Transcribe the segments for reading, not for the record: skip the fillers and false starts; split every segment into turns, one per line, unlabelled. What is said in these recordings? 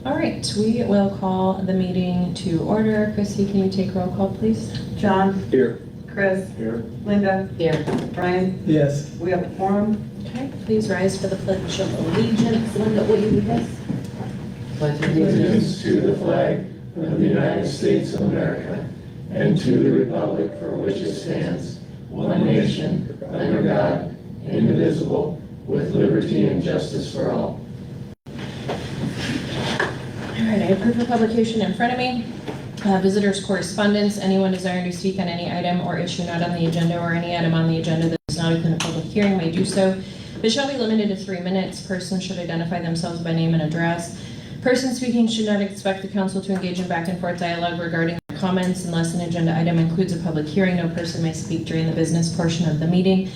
All right, we will call the meeting to order. Chrissy, can you take roll call, please?
John?
Here.
Chris?
Here.
Linda?
Here.
Brian?
Yes.
We have a quorum.
Okay, please rise for the Pledge of Allegiance. Linda, will you lead us?
Allegiance to the flag of the United States of America and to the republic for which it stands, one nation, under God, indivisible, with liberty and justice for all.
All right, I approve the publication in front of me. Visitors' correspondence. Anyone desiring to speak on any item or issue not on the agenda or any item on the agenda that does not open a public hearing may do so. It shall be limited to 3 minutes. Persons should identify themselves by name and address. Persons speaking should not expect the council to engage in back and forth dialogue regarding their comments unless an agenda item includes a public hearing. No person may speak during the business portion of the meeting.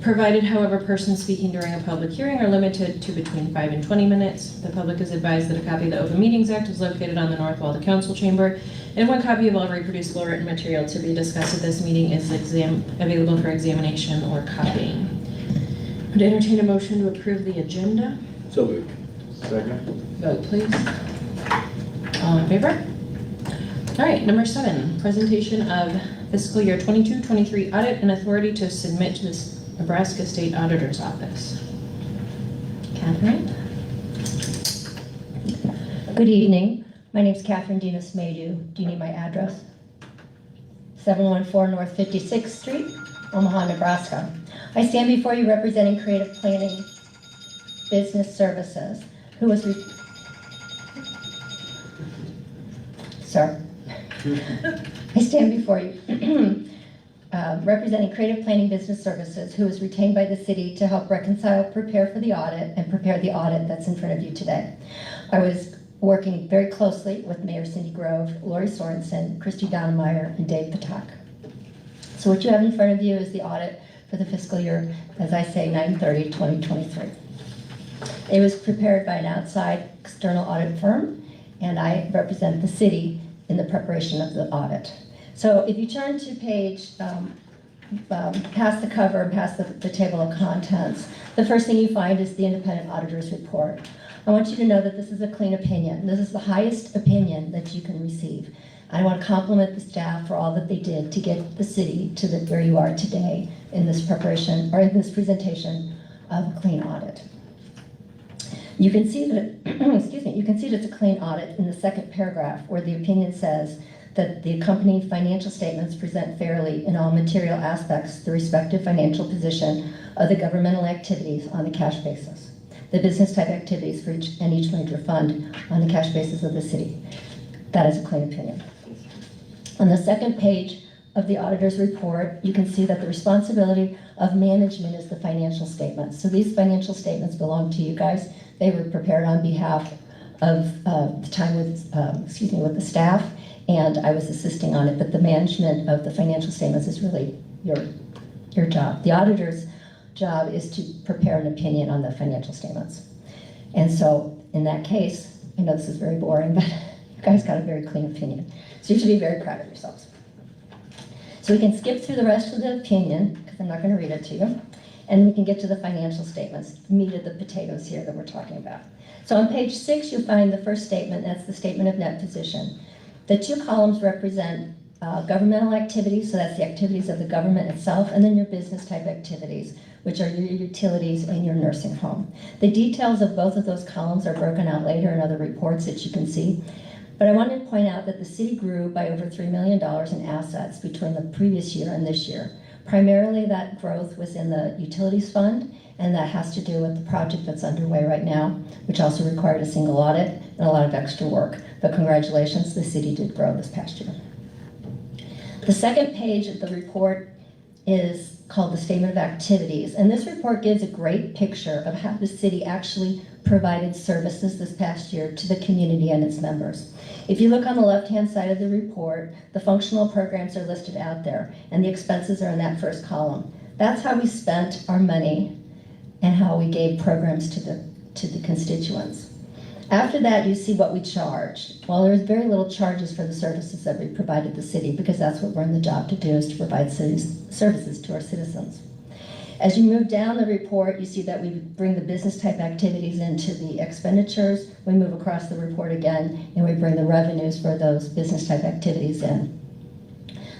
Provided, however, persons speaking during a public hearing are limited to between 5 and 20 minutes. The public is advised that a copy of the Open Meetings Act is located on the north wall of the council chamber, and one copy of all reproducible written material to be discussed at this meeting is available for examination or copying. Would entertain a motion to approve the agenda.
So moved. Second.
Vote, please. All in favor? All right, number 7, presentation of fiscal year 22-23 audit and authority to submit to the Nebraska State Auditor's Office. Catherine?
Good evening. My name is Catherine Dinas Maydew. Do you need my address? 714 North 56th Street, Omaha, Nebraska. I stand before you representing Creative Planning Business Services, who was Sir. I stand before you representing Creative Planning Business Services, who was retained by the city to help reconcile, prepare for the audit, and prepare the audit that's in front of you today. I was working very closely with Mayor Cindy Grove, Lori Sorensen, Christy Donnemeyer, and Dave Patak. So what you have in front of you is the audit for the fiscal year, as I say, 9/30/2023. It was prepared by an outside external audit firm, and I represent the city in the preparation of the audit. So if you turn to page, past the cover and past the table of contents, the first thing you find is the independent auditor's report. I want you to know that this is a clean opinion. This is the highest opinion that you can receive. I want to compliment the staff for all that they did to get the city to where you are today in this preparation, or in this presentation of a clean audit. You can see that, excuse me, you can see that it's a clean audit in the second paragraph where the opinion says that the accompanying financial statements present fairly in all material aspects the respective financial position of the governmental activities on a cash basis, the business type activities for each major fund on the cash basis of the city. That is a clean opinion. On the second page of the auditor's report, you can see that the responsibility of management is the financial statements. So these financial statements belong to you guys. They were prepared on behalf of the time with, with the staff, and I was assisting on it, but the management of the financial statements is really your job. The auditor's job is to prepare an opinion on the financial statements. And so in that case, I know this is very boring, but you guys got a very clean opinion. So you should be very proud of yourselves. So we can skip through the rest of the opinion, because I'm not going to read it to you, and we can get to the financial statements, the meat of the potatoes here that we're talking about. So on page 6, you'll find the first statement, that's the statement of net position. The 2 columns represent governmental activities, so that's the activities of the government itself, and then your business type activities, which are your utilities and your nursing home. The details of both of those columns are broken out later in other reports that you can see. But I wanted to point out that the city grew by over $3 million in assets between the previous year and this year. Primarily that growth was in the utilities fund, and that has to do with the project that's underway right now, which also required a single audit and a lot of extra work. But congratulations, the city did grow this past year. The second page of the report is called the Statement of Activities, and this report gives a great picture of how the city actually provided services this past year to the community and its members. If you look on the left-hand side of the report, the functional programs are listed out there, and the expenses are in that first column. That's how we spent our money and how we gave programs to the constituents. After that, you see what we charged. Well, there's very little charges for the services that we provided the city, because that's what we're in the job to do, is to provide services to our citizens. As you move down the report, you see that we bring the business type activities into the expenditures. We move across the report again, and we bring the revenues for those business type activities in.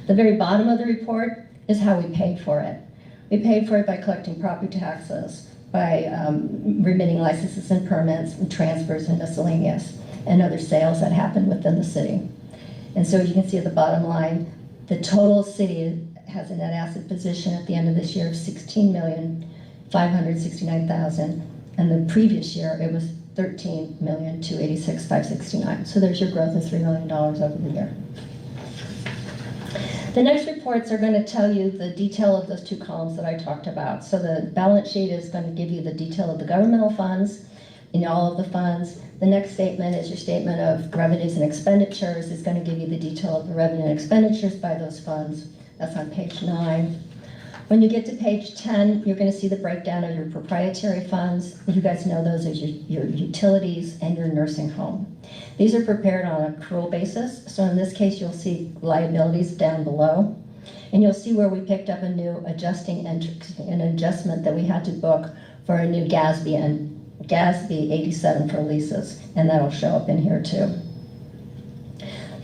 The very bottom of the report is how we paid for it. We paid for it by collecting property taxes, by remitting licenses and permits, and transfers and miscellaneous, and other sales that happened within the city. And so you can see at the bottom line, the total city has a net asset position at the end of this year of $16,569,000, and the previous year it was $13,286,569. So there's your growth of $3 million over the year. The next reports are going to tell you the detail of those two columns that I talked about. So the balance sheet is going to give you the detail of the governmental funds and all of the funds. The next statement is your statement of revenues and expenditures. It's going to give you the detail of the revenue and expenditures by those funds. That's on page 9. When you get to page 10, you're going to see the breakdown of your proprietary funds. You guys know those as your utilities and your nursing home. These are prepared on an accrual basis. So in this case, you'll see liabilities down below. And you'll see where we picked up a new an adjustment that we had to book for a new GASB 87 for leases. And that'll show up in here too.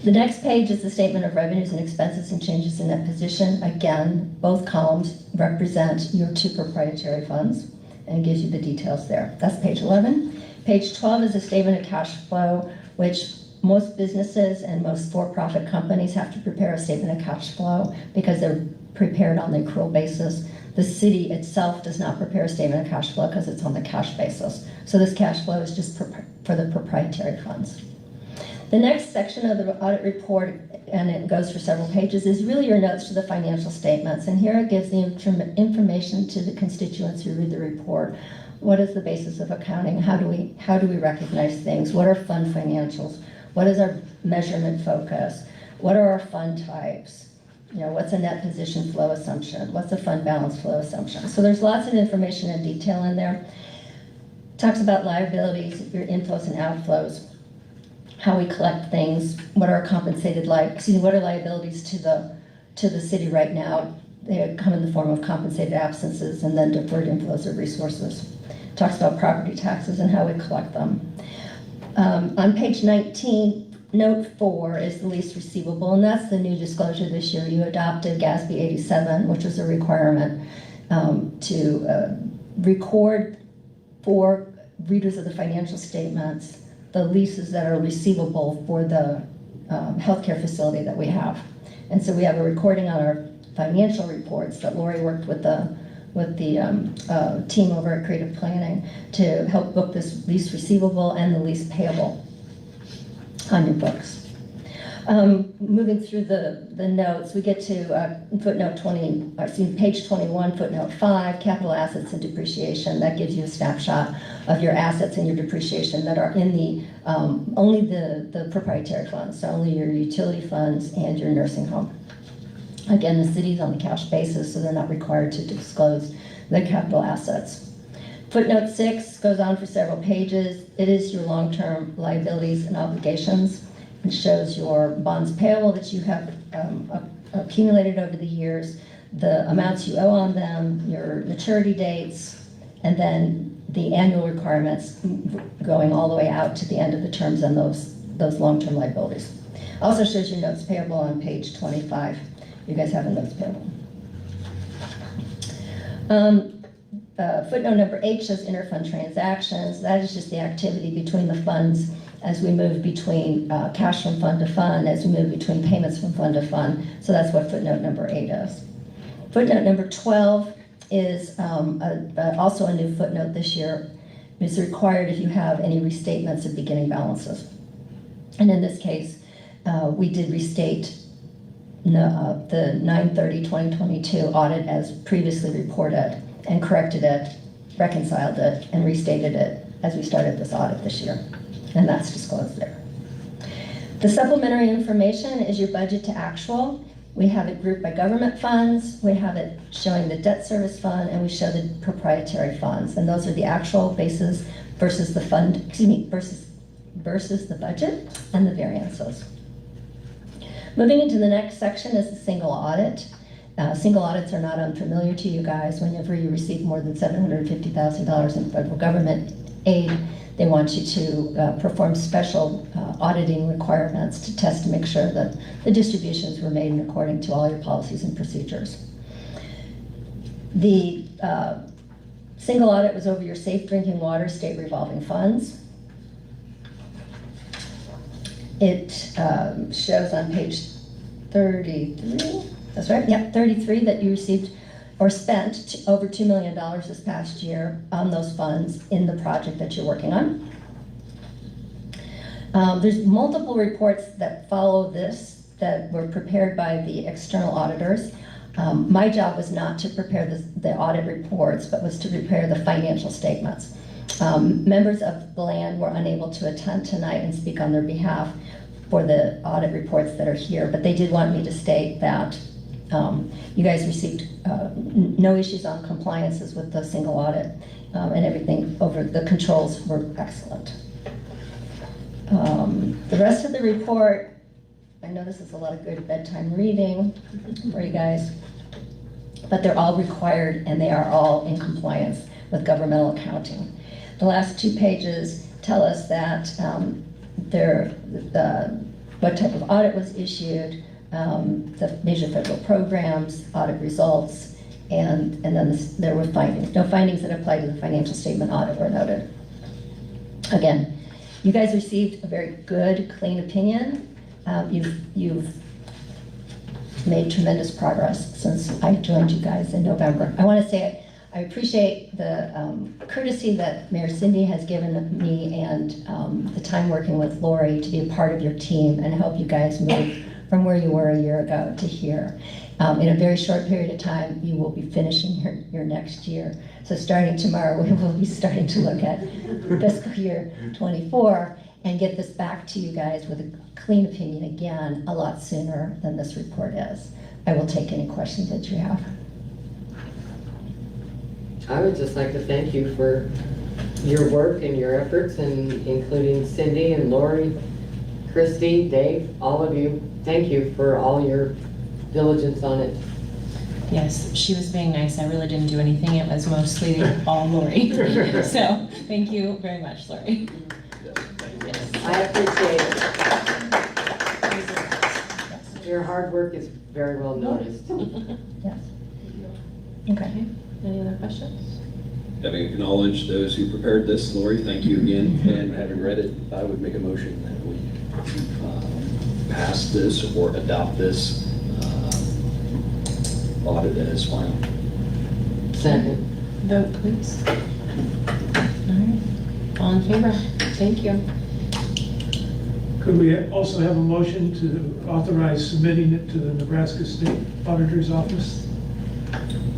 The next page is the statement of revenues and expenses and changes in net position. Again, both columns represent your two proprietary funds and gives you the details there. That's page 11. Page 12 is a statement of cash flow, which most businesses and most for-profit companies have to prepare a statement of cash flow because they're prepared on the accrual basis. The city itself does not prepare a statement of cash flow because it's on the cash basis. So this cash flow is just for the proprietary funds. The next section of the audit report, and it goes for several pages, is really your notes to the financial statements. And here it gives the information to the constituents who read the report. What is the basis of accounting? How do we recognize things? What are fund financials? What is our measurement focus? What are our fund types? What's a net position flow assumption? What's a fund balance flow assumption? So there's lots of information and detail in there. It talks about liabilities, your inflows and outflows, how we collect things, what are compensated what are liabilities to the city right now. They come in the form of compensated absences and then deferred inflows of resources. It talks about property taxes and how we collect them. On page 19, note 4 is the lease receivable, and that's the new disclosure this year. You adopted GASB 87, which was a requirement to record for readers of the financial statements the leases that are receivable for the healthcare facility that we have. And so we have a recording on our financial reports that Lori worked with the team over at Creative Planning to help book this lease receivable and the lease payable on your books. Moving through the notes, we get to page 21, footnote 5, capital assets and depreciation. That gives you a snapshot of your assets and your depreciation that are in the only the proprietary funds, so only your utility funds and your nursing home. Again, the city's on the cash basis, so they're not required to disclose the capital assets. Footnote 6 goes on for several pages. It is your long-term liabilities and obligations. It shows your bonds payable that you have accumulated over the years, the amounts you owe on them, your maturity dates, and then the annual requirements going all the way out to the end of the terms on those long-term liabilities. Also shows your notes payable on page 25. You guys have a notes payable. Footnote number 8 shows interfund transactions. That is just the activity between the funds as we move between cash from fund to fund, as we move between payments from fund to fund. So that's what footnote number 8 is. Footnote number 12 is also a new footnote this year. It's required if you have any restatements of beginning balances. And in this case, we did restate the 9/30/2022 audit as previously reported and corrected it, reconciled it, and restated it as we started this audit this year. And that's disclosed there. The supplementary information is your budget to actual. We have it grouped by government funds, we have it showing the debt service fund, and we show the proprietary funds. And those are the actual basis versus the fund, versus the budget and the variances. Moving into the next section is the single audit. Single audits are not unfamiliar to you guys. Whenever you receive more than $750,000 in federal government aid, they want you to perform special auditing requirements to test to make sure that the distributions were made according to all your policies and procedures. The single audit was over your safe drinking water state revolving funds. It shows on page 33, that's right, yep, 33, that you received or spent over $2 million this past year on those funds in the project that you're working on. There's multiple reports that follow this that were prepared by the external auditors. My job was not to prepare the audit reports, but was to prepare the financial statements. Members of the land were unable to attend tonight and speak on their behalf for the audit reports that are here, but they did want me to state that you guys received no issues on compliances with the single audit, and everything over the controls were excellent. The rest of the report, I know this is a lot of good bedtime reading for you guys, but they're all required and they are all in compliance with governmental accounting. The last 2 pages tell us that what type of audit was issued, the major federal programs, audit results, and then there were findings. No findings that apply to the financial statement audit were noted. Again, you guys received a very good, clean opinion. You've made tremendous progress since I joined you guys in November. I want to say I appreciate the courtesy that Mayor Cindy has given me and the time working with Lori to be a part of your team and help you guys move from where you were a year ago to here. In a very short period of time, you will be finishing your next year. So starting tomorrow, we will be starting to look at fiscal year 24 and get this back to you guys with a clean opinion again a lot sooner than this report is. I will take any questions that you have.
I would just like to thank you for your work and your efforts, and including Cindy and Lori, Christy, Dave, all of you. Thank you for all your diligence on it.
Yes, she was being nice. I really didn't do anything. It was mostly all Lori. So thank you very much, Lori.
I appreciate it. Your hard work is very well noticed.
Yes. Okay.
Any other questions?
Having acknowledged those who prepared this, Lori, thank you again. And having read it, I would make a motion that we pass this or adopt this audit as final.
Second.
Vote, please. All right. All in favor? Thank you.
Could we also have a motion to authorize submitting it to the Nebraska State Auditor's Office?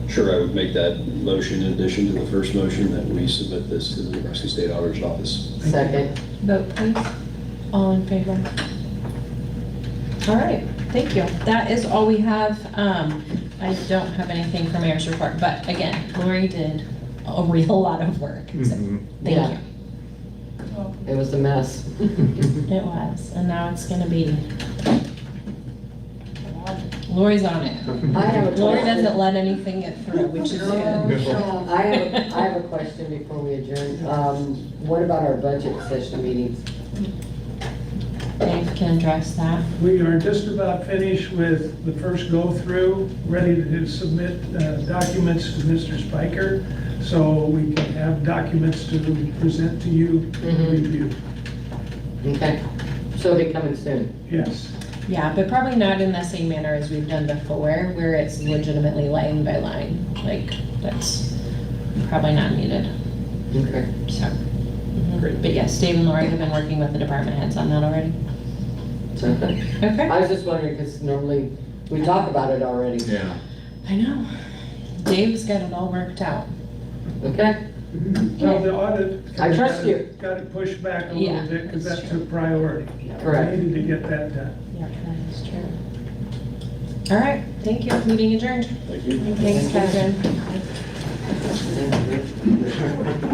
Sure, I would make that motion in addition to the first motion that we submit this to the Nebraska State Auditor's Office.
Second.
Vote, please. All in favor? All right, thank you. That is all we have. I don't have anything for Mayor's report, but again, Lori did a real lot of work, so thank
Yeah.
you.
It was a mess.
It was, and now it's gonna be, Lori's on it.
I have a
Lori
question.
doesn't let anything get through, which is good.
I have a question before we adjourn. What about our budget session meetings?
Dave can address that.
We are just about finished with the first go-through, ready to submit documents to Mr. Spiker, so we can have documents to present to you to review.
Okay, so it'll be coming soon.
Yes.
Yeah, but probably not in the same manner as we've done before, where it's legitimately line by line. Like, that's probably not needed,
Okay.
so. Great. But yes, Dave and Lori have been working with the department heads on that already.
Okay.
Okay.
I was just wondering, because normally we talk about it already.
Yeah.
I know. Dave's got it all worked out.
Okay?
Well, the audit.
I trust you.
Got it pushed back a
Yeah,
little bit because
that's
that's
true.
a priority.
Correct.
We needed to get that done.
Yeah, that is true. All right, thank you. Meeting adjourned.
Thank you.
Thanks, Catherine.
Thank you.